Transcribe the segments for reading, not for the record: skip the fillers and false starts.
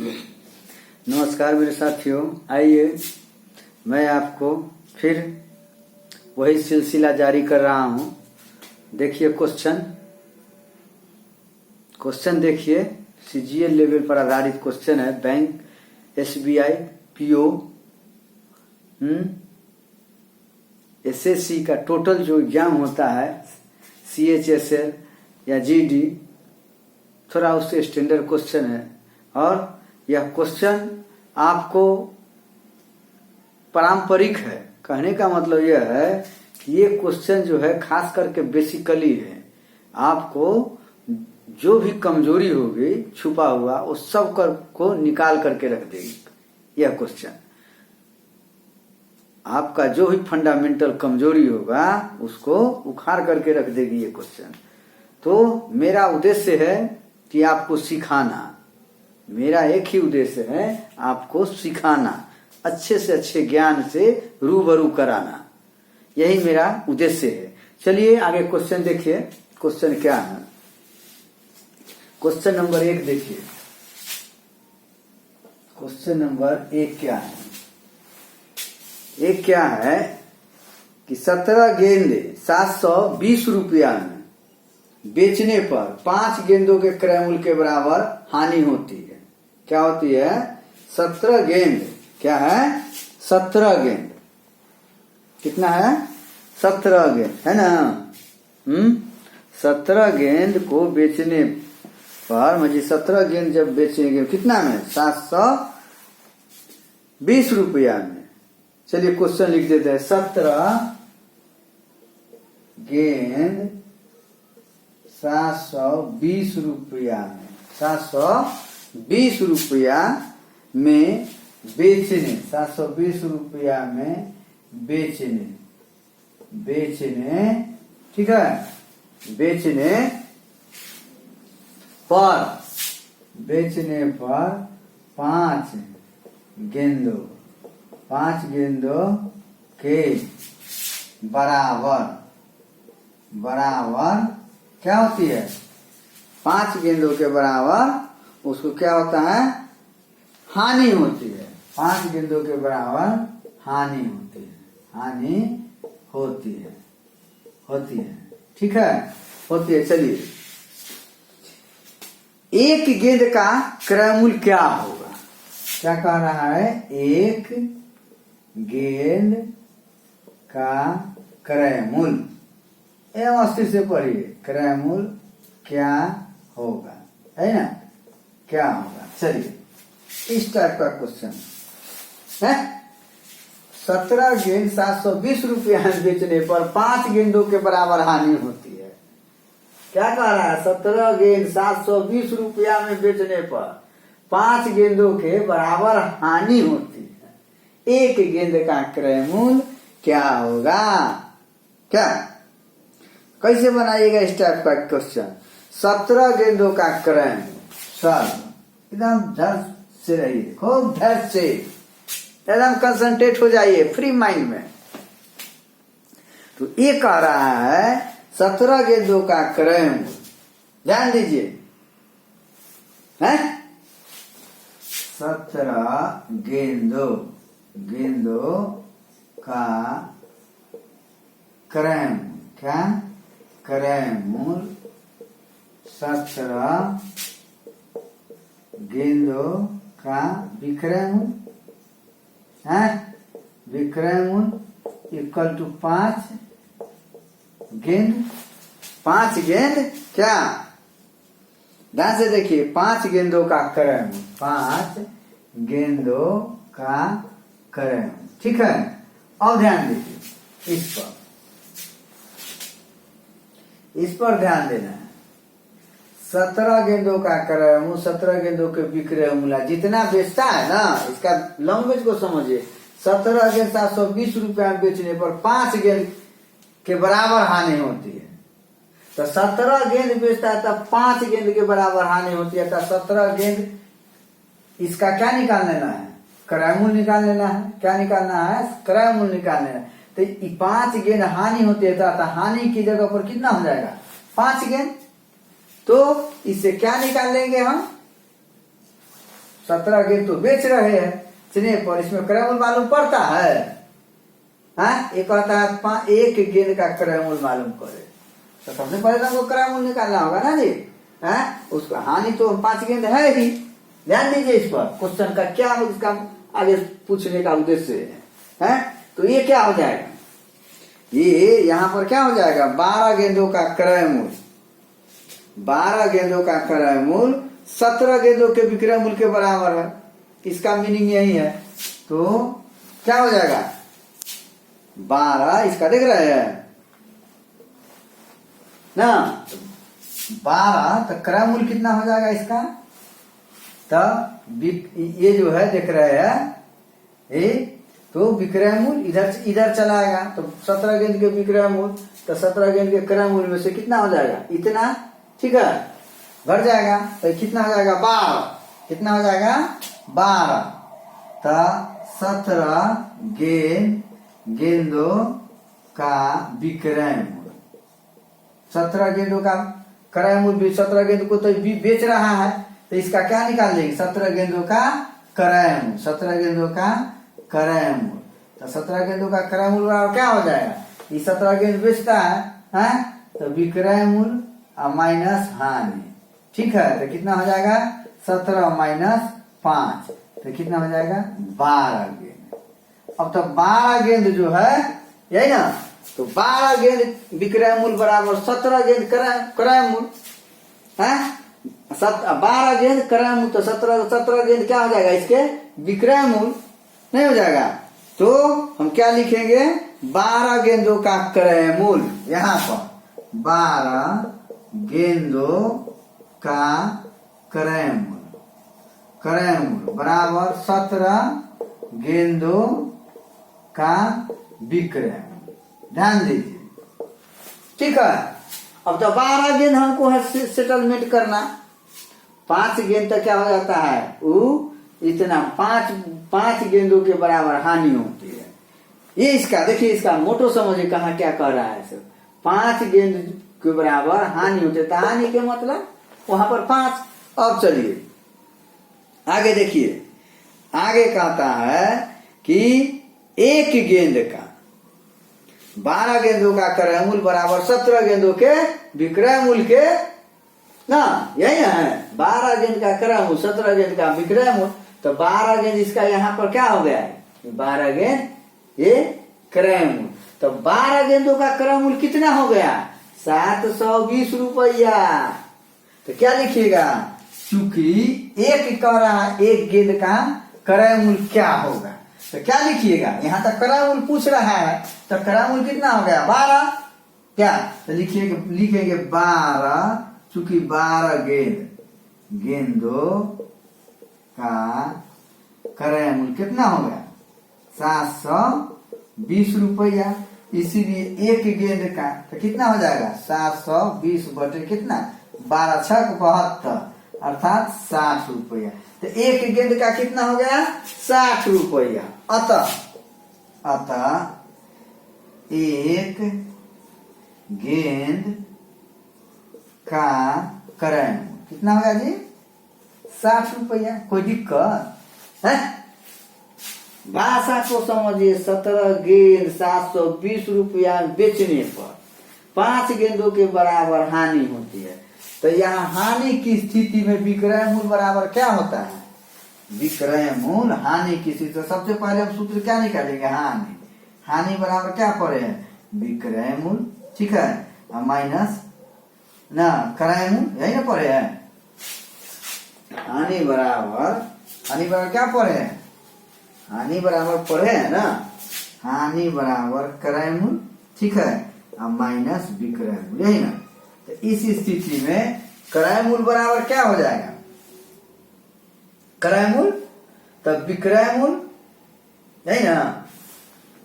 नमस्कार मेरे साथियों, आइए मैं आपको फिर वही सिलसिला जारी कर रहा हूं। देखिए क्वेश्चन देखिए, सीजीएल लेवल पर आधारित क्वेश्चन है। बैंक, एसबीआई, पीओ, एसएससी का टोटल जो एग्जाम होता है, सीएचएसएल या जीडी, थोड़ा उससे स्टैंडर्ड क्वेश्चन है। और यह क्वेश्चन आपको पारंपरिक है। कहने का मतलब यह है कि ये क्वेश्चन जो है खास करके बेसिकली है, आपको जो भी कमजोरी होगी छुपा हुआ उस सब को निकाल करके रख देगी। यह क्वेश्चन आपका जो भी फंडामेंटल कमजोरी होगा उसको उखाड़ करके रख देगी ये क्वेश्चन। तो मेरा उद्देश्य है कि आपको सिखाना, मेरा एक ही उद्देश्य है, आपको सिखाना, अच्छे से अच्छे ज्ञान से रूबरू कराना, यही मेरा उद्देश्य है। चलिए आगे क्वेश्चन देखिए। क्वेश्चन क्या है? क्वेश्चन नंबर 1 देखिए। क्वेश्चन नंबर 1 क्या है? एक क्या है कि 17 गेंदे 720 रुपया में बेचने पर 5 गेंदों के क्रय मूल्य के बराबर हानि होती है। क्या होती है? 17 गेंद। क्या है? 17 गेंद। कितना है? 17 गेंद है ना। 17 गेंद को बेचने पर, मुझे 17 गेंद जब बेचेंगे कितना में? 720 रुपया में। चलिए क्वेश्चन लिख देते हैं। 17 गेंद 720 रुपया में, 720 रुपया में बेचने, 720 रुपया में बेचने, ठीक है, बेचने पर 5 गेंदों के बराबर क्या होती है? 5 गेंदों के बराबर उसको क्या होता है? हानि होती है। 5 गेंदों के बराबर हानि होती है, ठीक है, होती है। चलिए, एक गेंद का क्रय मूल्य क्या होगा? क्या कह रहा है? एक गेंद का क्रय मूल्य, एवं अस्थिर से पढ़िए, क्रय मूल्य क्या होगा, है ना? क्या होगा? चलिए, इस टाइप का क्वेश्चन है। 17 गेंद 720 रुपया बेचने पर 5 गेंदों के बराबर हानि होती है। क्या कह रहा है? 17 गेंद 720 रुपया में बेचने पर 5 गेंदों के बराबर हानि होती है। एक गेंद का क्रय मूल्य क्या होगा? क्या, कैसे बनाइएगा इस टाइप का क्वेश्चन? 17 गेंदों का क्रय मूल्य, सर एकदम धैर्य से रहिए, खूब धैर्य से एकदम कंसंट्रेट हो जाइए फ्री माइंड में। तो ये कह रहा है 17 गेंदों का क्रय मूल्य, ध्यान दीजिए, है 17 गेंदों का क्रय मूल्य, क्या क्रय मूल्य? 17 गेंदों का विक्रय मूल्य है, विक्रय मूल्य इक्वल टू 5 गेंद। 5 गेंद क्या? ध्यान से देखिए, 5 गेंदों का क्रय मूल्य, 5 गेंदों का क्रय मूल्य, ठीक है। अब ध्यान दीजिए इस पर ध्यान देना है। 17 गेंदों का क्रय मूल्य, 17 गेंदों के विक्रय मूल्य, जितना बेचता है ना, इसका लैंग्वेज को समझिए। 17 गेंद 720 रुपया में बेचने पर 5 गेंद के बराबर हानि होती है। तो 17 गेंद बेचता है तब 5 गेंद के बराबर हानि होती है। तो 17 गेंद, इसका क्या निकाल लेना है? क्रय मूल्य निकाल लेना है। क्या निकालना है? क्रय मूल्य निकाल लेना है। तो 5 गेंद हानि होती है, तो हानि की जगह पर कितना हो जाएगा? 5 गेंद। तो इससे क्या निकाल लेंगे हम? 17 गेंद तो बेच रहे हैं चने पर, इसमें क्रय मूल्य मालूम पड़ता है? हाँ, एक कहता है 1 गेंद का क्रय मूल्य मालूम करे, तो सबसे पहले तो हमको क्रय मूल्य निकालना होगा ना जी। हाँ, उसका हानि तो 5 गेंद है ही। ध्यान दीजिए इस पर, क्वेश्चन का क्या इसका आगे पूछने का उद्देश्य है। तो ये क्या हो जाएगा, ये यहाँ पर क्या हो जाएगा, 12 गेंदों का क्रय मूल्य, 12 गेंदों का क्रय मूल्य 17 गेंदों के विक्रय मूल्य के बराबर है। इसका मीनिंग यही है। तो क्या हो जाएगा, 12, इसका देख रहे हैं ना, 12 तो क्रय मूल्य कितना हो जाएगा इसका, तब ये जो है देख रहे हैं ये, तो विक्रय मूल्य इधर चला आएगा, तो 17 गेंद के विक्रय मूल्य, तो 17 गेंद के क्रय मूल्य में से कितना हो जाएगा, इतना, ठीक है, बढ़ जाएगा, तो कितना हो जाएगा, 12, कितना हो जाएगा, 12, तो 17 गेंदों का विक्रय मूल्य, 17 गेंदों का क्रय मूल्य, 17 गेंद को तो बेच रहा है, तो इसका क्या निकाल लेंगे, 17 गेंदों का क्रय मूल्य, 17 गेंदों का क्रय मूल्य, तो 17 गेंदों का क्रय मूल्य बराबर क्या हो जाएगा, ये 17 गेंद बेचता है, तो विक्रय मूल्य माइनस हानि, ठीक है, तो कितना हो जाएगा, 17 माइनस 5, तो कितना हो जाएगा, 12 गेंद। अब तो 12 गेंद जो है, यही ना, तो 12 गेंद विक्रय मूल्य बराबर 17 गेंद क्रय मूल्य, 12 गेंद क्रय मूल्य, तो 17 गेंद क्या हो जाएगा, इसके विक्रय मूल्य नहीं हो जाएगा, तो हम क्या लिखेंगे, 12 गेंदों का क्रय मूल्य, यहाँ पर 12 गेंदों का क्रय मूल्य बराबर 17 गेंदों का विक्रय मूल्य। ध्यान दीजिए, ठीक है। अब तो 12 गेंद हमको है सेटलमेंट करना, 5 गेंद तक क्या हो जाता है, वो इतना 5 गेंदों के बराबर हानि होती है। ये इसका देखिए, इसका मोटो समझिए कहा क्या कह रहा है सर, 5 गेंद के बराबर हानि होती है, हानि के मतलब वहां पर 5। अब चलिए आगे देखिए, आगे कहता है कि 1 गेंद का 12 गेंदों का क्रय मूल्य बराबर 17 गेंदों के विक्रय मूल्य के ना, यही है, 12 गेंद का क्रय मूल्य 17 गेंद का विक्रय मूल्य, तो 12 गेंद इसका यहाँ पर क्या हो गया है, 12 गेंद ये क्रय मूल्य, तो 12 गेंदों का क्रय मूल्य कितना हो गया, 720 रुपया। तो क्या लिखिएगा, चूंकि एक कह रहा है 1 गेंद का क्रय मूल्य क्या होगा, तो क्या लिखिएगा, यहाँ तक क्रय मूल्य पूछ रहा है, तो क्रय मूल्य कितना हो गया, 12, क्या, तो लिखेंगे 12, चूंकि 12 गेंदों का क्रय मूल्य कितना हो गया, 720 रुपया, इसीलिए 1 गेंद का तो कितना हो जाएगा, 720 बटे कितना, 12 छक 72, अर्थात 60 रुपया। तो 1 गेंद का कितना हो गया, 60 रुपया। अतः 1 गेंद का क्रय मूल्य कितना होगा जी, 60 रुपया। कोई दिक्कत है, भाषा को समझिए, 17 गेंद 720 रुपया बेचने पर 5 गेंदों के बराबर हानि होती है, तो यहाँ हानि की स्थिति में विक्रय मूल्य बराबर क्या होता है, विक्रय मूल्य हानि की स्थिति, तो सबसे पहले हम सूत्र क्या निकालेंगे, हानि बराबर क्या पड़े हैं, विक्रय मूल्य, ठीक है, माइनस ना क्रय मूल्य, यही ना पड़े हैं, हानि बराबर क्या पड़े हैं, हानि बराबर पढ़े है ना, हानि बराबर क्रय मूल्य, ठीक है, माइनस विक्रय मूल्य, यही ना। तो इस स्थिति में क्रय मूल्य बराबर क्या हो जाएगा, क्रय मूल्य तब विक्रय मूल्य, यही ना,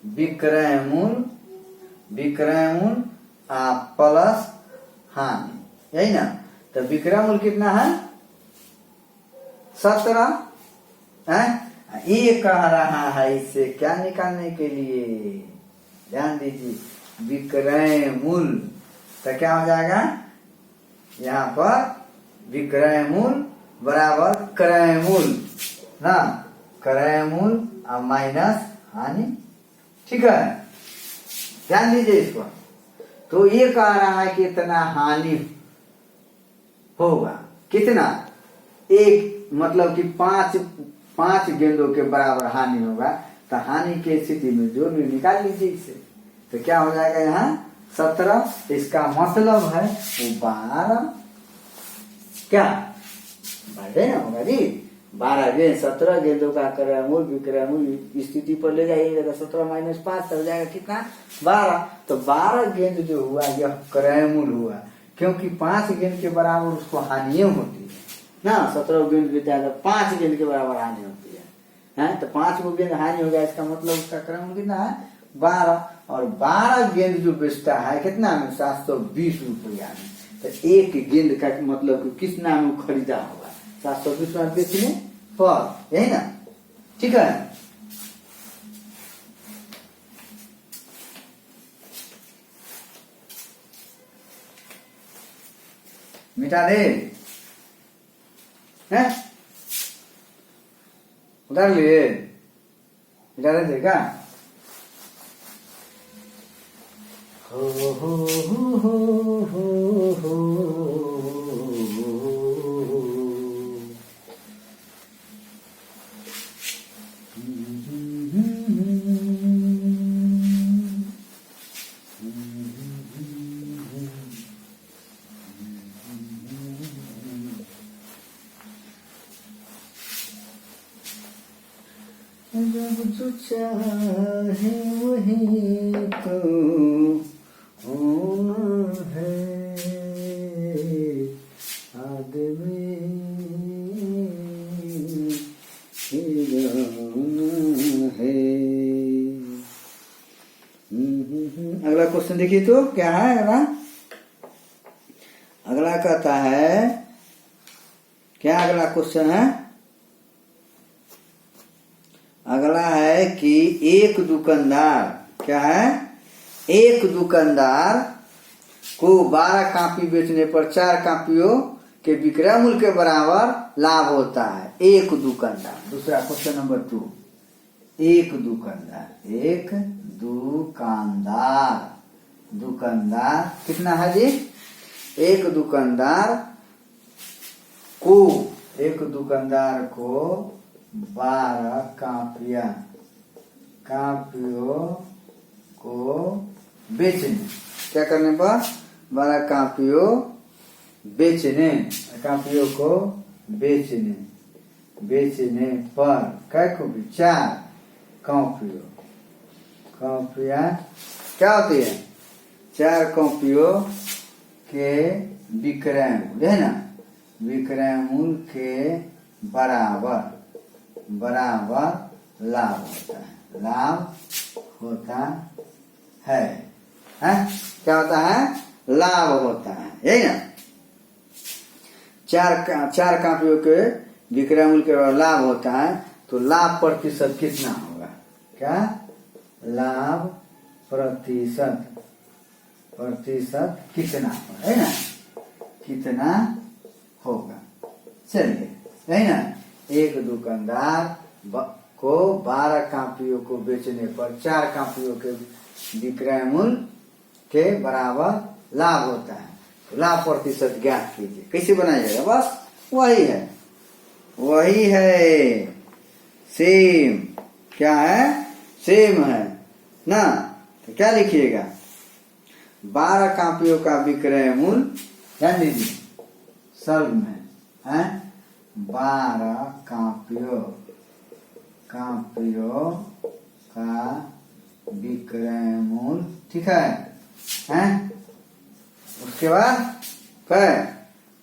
विक्रय मूल्य प्लस हानि, यही ना। तो विक्रय मूल्य कितना है, 17 है, ये कह रहा है इससे क्या निकालने के लिए, ध्यान दीजिए, विक्रय मूल्य, तो क्या हो जाएगा, यहाँ पर विक्रय मूल्य बराबर क्रय मूल्य, ना, क्रय मूल और माइनस हानि। ठीक है, ध्यान दीजिए इस पर। तो ये कह रहा है कि इतना हानि होगा, कितना, एक, मतलब कि पांच गेंदों के बराबर हानि होगा। तो हानि की स्थिति में जो भी निकाल लीजिए इसे, तो क्या हो जाएगा यहाँ 17। इसका मतलब है वो 12, क्या बढ़े ना होगा जी, 12 गेंद, 17 गेंदों का क्रय मूल विक्रय मूल स्थिति पर ले जाइएगा तो 17 माइनस 5 हो जाएगा कितना, 12। तो 12 गेंद जो हुआ यह क्रय मूल हुआ, क्योंकि 5 गेंद के बराबर उसको हानि होती है ना। 17 गेंद बीता है तो 5 गेंद के बराबर हानि होती है, तो 5 गेंद हानि हो गया, इसका मतलब उसका क्रय मूल कितना है, 12। और 12 गेंद जो बेचता है कितना में, 720 रुपया में। तो एक गेंद का मतलब कितना में खरीदा होगा, 720 रुपया बेचने पर, यही ना। ठीक है, मिटा दे, हैं उतार लिए, मिटा दे देगा। हो हो हो हो हो हो। जब जो चाहे वही तो होना है, आदमी है। अगला क्वेश्चन देखिए तो क्या है अगला। अगला कहता है क्या, अगला क्वेश्चन है, अगला है कि एक दुकानदार, क्या है, एक दुकानदार को 12 कॉपी बेचने पर 4 कॉपियों के विक्रय मूल्य के बराबर लाभ होता है। एक दुकानदार, दूसरा क्वेश्चन नंबर 2, एक दुकानदार, एक दुकानदार, दुकानदार कितना है जी, एक दुकानदार को, एक दुकानदार को 12 कापियों को बेचने, क्या करने पर, 12 कापियों बेचने, कापियों को बेचने, बेचने पर क्या को भी 4 कॉपियों, कॉपियां क्या होती है, 4 कॉपियों के विक्रय मूल्य है ना, विक्रय मूल्य के बराबर लाभ होता है, लाभ होता है, क्या होता है, लाभ होता है, यही ना। 4 कॉपियों के विक्रय मूल्य के बराबर लाभ होता है, तो लाभ प्रतिशत कितना होगा, क्या, लाभ प्रतिशत कितना होगा, है ना, कितना होगा। चलिए, है ना, एक दुकानदार को 12 कॉपियों को बेचने पर 4 कॉपियों के विक्रय मूल्य के बराबर लाभ होता है। तो लाभ प्रतिशत ज्ञात कीजिए, कैसे बनाइएगा, बस वही है, सेम, क्या है, सेम है ना। तो क्या लिखिएगा, 12 कॉपियों का विक्रय मूल्य, ध्यान दीजिए सर्व में है, 12 कॉपियों का विक्रय मूल्य, ठीक है, उसके बाद क्या,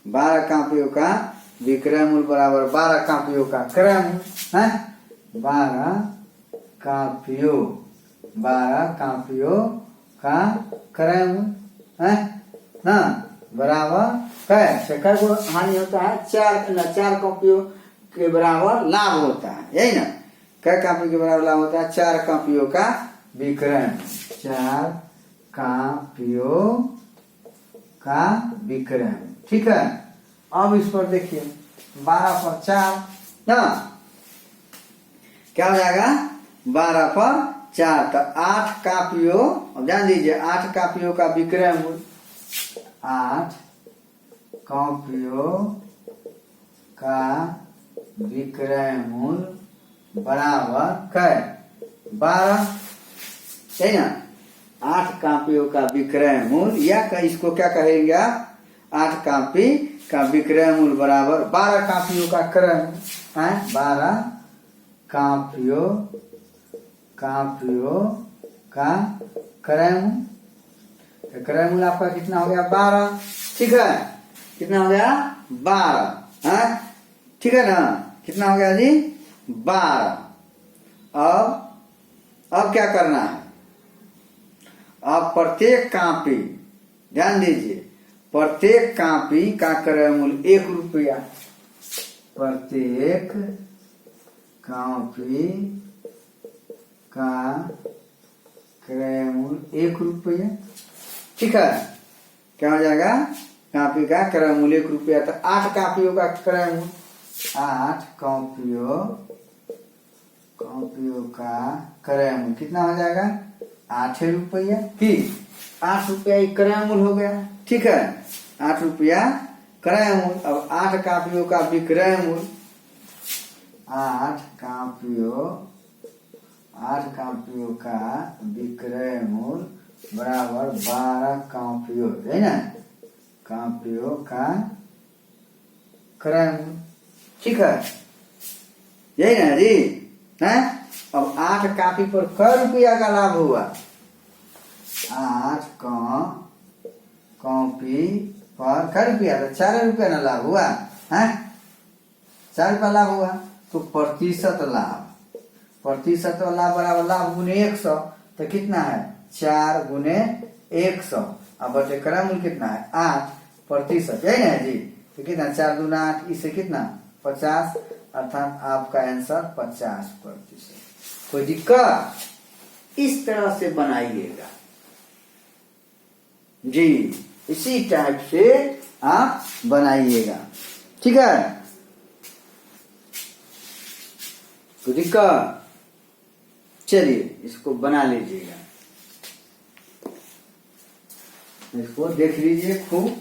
12 कॉपियों का विक्रय मूल्य बराबर 12 कॉपियों का क्रय मूल्य है, 12 कॉपियों का क्रय मूल्य है ना, बराबर क्या को हानि होता है, 4 कॉपियों के बराबर लाभ होता है, यही ना। क्या कॉपी के बराबर लाभ होता है, 4 कॉपियों का विक्रय, 4 कॉपियों का विक्रय, ठीक है। अब इस पर देखिए 12 पर 4 ना, क्या हो जाएगा 12 पर 4, तो 8 कापियों, अब ध्यान दीजिए 8 कापियों का विक्रय मूल्य, 8 कॉपियों का विक्रय मूल्य बराबर कै 12, है ना। 8 कापियों का विक्रय मूल्य या इसको क्या कहेंगे आप, 8 कापी का विक्रय मूल्य बराबर 12 कापियों का क्रय है, 12 कापियों का क्रय मूल्य। क्रय मूल्य आपका कितना हो गया 12, ठीक है, कितना हो गया 12 है, ठीक है ना, कितना हो गया जी 12। अब क्या करना है, अब प्रत्येक कापी, ध्यान दीजिए प्रत्येक कापी का क्रय मूल्य 1 रुपया, प्रत्येक कापी का क्रय मूल्य 1 रुपया, ठीक है, क्या हो जाएगा कापी का क्रय मूल्य 1 रुपया, तो 8 कापियों का क्रय मूल्य, 8 कापियों का क्रय मूल्य कितना हो जाएगा 8 रुपया, ठीक 8 रुपया एक क्रय मूल्य हो गया, ठीक है, 8 रुपया क्रय मूल्य। अब 8 कापियों का विक्रय मूल्य, 8 कापियों का विक्रय मूल्य बराबर 12 कापियों, है ना, कापियों का क्रय मूल्य, ठीक है, यही ना जी है। अब 8 कापी पर कै रुपया का लाभ हुआ, 8 कॉपी पर कै रुपया, तो 4 रुपया ना लाभ हुआ है, 4 रुपया लाभ हुआ, तो प्रतिशत लाभ बराबर लाभ गुने 100, तो कितना है 4 गुने 100, अब बटे क्रय मूल्य कितना है 8%, यही ना जी, तो कितना 4 दूना 8, इससे कितना 50, अर्थात आपका आंसर 50%। कोई दिक्कत, इस तरह से बनाइएगा जी, इसी टाइप से आप बनाइएगा, ठीक है, कोई दिक्कत, चलिए इसको बना लीजिएगा, इसको देख लीजिए खूब।